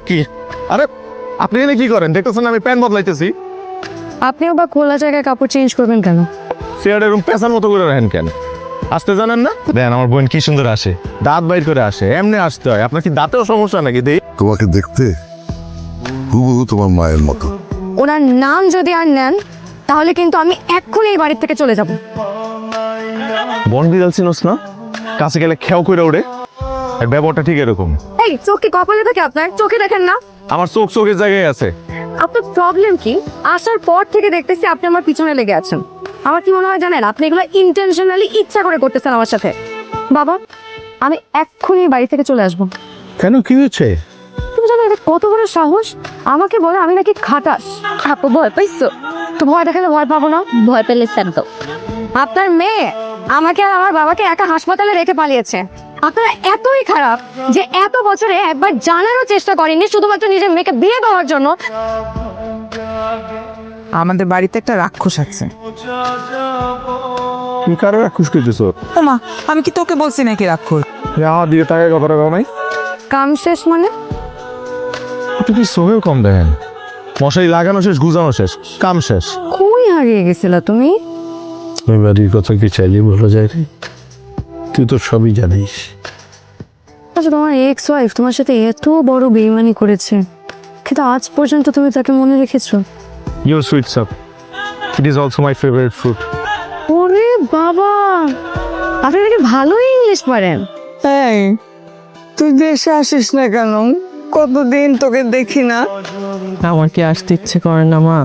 কি আরে আপনি এনে কি করেন? দেখতেছেন আমি প্যান্ট বদলাইতেছি। আপনিও বা খোলা জায়গায় কাপড় চেঞ্জ করবেন কেন? চেয়ারের রুম পেছার মতো করে রাখেন কেন? আসতে জানেন না? দেন আমার বোন কি সুন্দর আসে, দাঁত বাইর করে আসে, এমনি আসতে হয়। আপনার কি দাঁতেও সমস্যা নাকি? দেই তোমাকে দেখতে হুবহু তোমার মায়ের মতো। ওনার নাম যদি আর নেন তাহলে কিন্তু আমি এক্ষুনি এই বাড়ির থেকে চলে যাব। বন বিড়াল চিনোস না? কাছে গেলে খেয়াও করে ওড়ে। আর ব্যবহারটা ঠিক এরকম। এই চোখ কি কপালে থাকে আপনার? চোখে দেখেন না? আমার চোখ চোখের জায়গায় আছে। আপনার প্রবলেম কি? আসার পর থেকে দেখতেছি আপনি আমার পিছনে লেগে আছেন। আমার কি মনে হয় জানেন, আপনি এগুলো ইন্টেনশনালি ইচ্ছা করে করতেছেন আমার সাথে। বাবা, আমি এক্ষুনি এই বাড়ি থেকে চলে আসবো। কেন, কি হয়েছে? তুমি জানো এটা কত বড় সাহস? আমাকে বলে আমি নাকি খাটাস। আপু ভয় পাইছো? তো ভয় দেখালে ভয় পাবো না? ভয় পেলে তো আপনার মেয়ে আমাকে আর আমার বাবাকে একা হাসপাতালে রেখে পালিয়েছে। আপনারা এতই খারাপ যে এত বছরে একবার জানারও চেষ্টা করেনি শুধুমাত্র নিজের মেয়েকে বিয়ে দেওয়ার জন্য। আমাদের বাড়িতে একটা রাক্ষস আছে। তুমি কারো রাক্ষস করতেছ? মা, আমি কি তোকে বলছি নাকি রাক্ষস? আমার দিকে টাকা কথা রাখা নাই। কাম শেষ মানে? আপনি কি চোখেও কম দেখেন? মশারি লাগানো শেষ, গুজানো শেষ, কাম শেষ। কই হারিয়ে গেছিলা তুমি? ওই বাড়ির কথা কি চাইলে বলা যায় রে? তুই তো সবই জানিস। আচ্ছা, তোমার এক্স ওয়াইফ তোমার সাথে এত বড় বেইমানি করেছে, কিন্তু আজ পর্যন্ত তুমি তাকে মনে রেখেছো? Your sweet sap. It is also my favorite fruit. ওরে বাবা, আপনি নাকি ভালোই ইংলিশ পারেন। এই, তুই দেশে আসিস না কেন? কতদিন তোকে দেখি না। আমার কি আসতে ইচ্ছে করে না মা,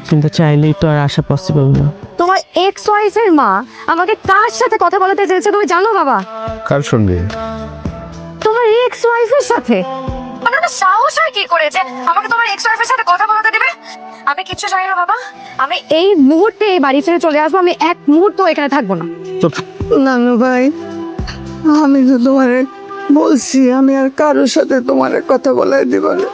কিন্তু চাইলেই তো আর আসা পসিবল না। তোমার এক্স ওয়াইফের মা আমাকে কার সাথে কথা বলাতে চেয়েছে তুমি জানো বাবা? কার সঙ্গে? তোমার এক্স ওয়াইফের সাথে। আপনার তো সাহস হয় কি করেছে আমাকে তোমার এক্স ওয়াইফের সাথে কথা বলাতে দেবে? আমি কিচ্ছু জানি না বাবা, আমি এই মুহূর্তে এই বাড়ি ছেড়ে চলে আসবো। আমি এক মুহূর্ত এখানে থাকবো না। নানু ভাই, আমি তো তোমারে বলছি আমি আর কারোর সাথে তোমার কথা বলাই দিব না।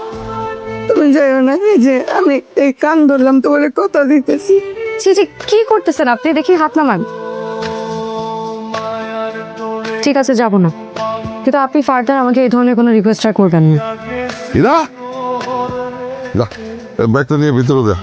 তুমি যাইও না, এই যে আমি এই কান ধরলাম, তোমার কথা দিতেছি। জি কি করতেছেন আপনি? দেখি হাত নামান। ঠিক আছে, যাবো না, কিন্তু আপনি ফার্দার আমাকে এই ধরনের কোনো রিকোয়েস্ট করবেন না। ইরা, ব্যাগটা নিয়ে ভিতরে দে।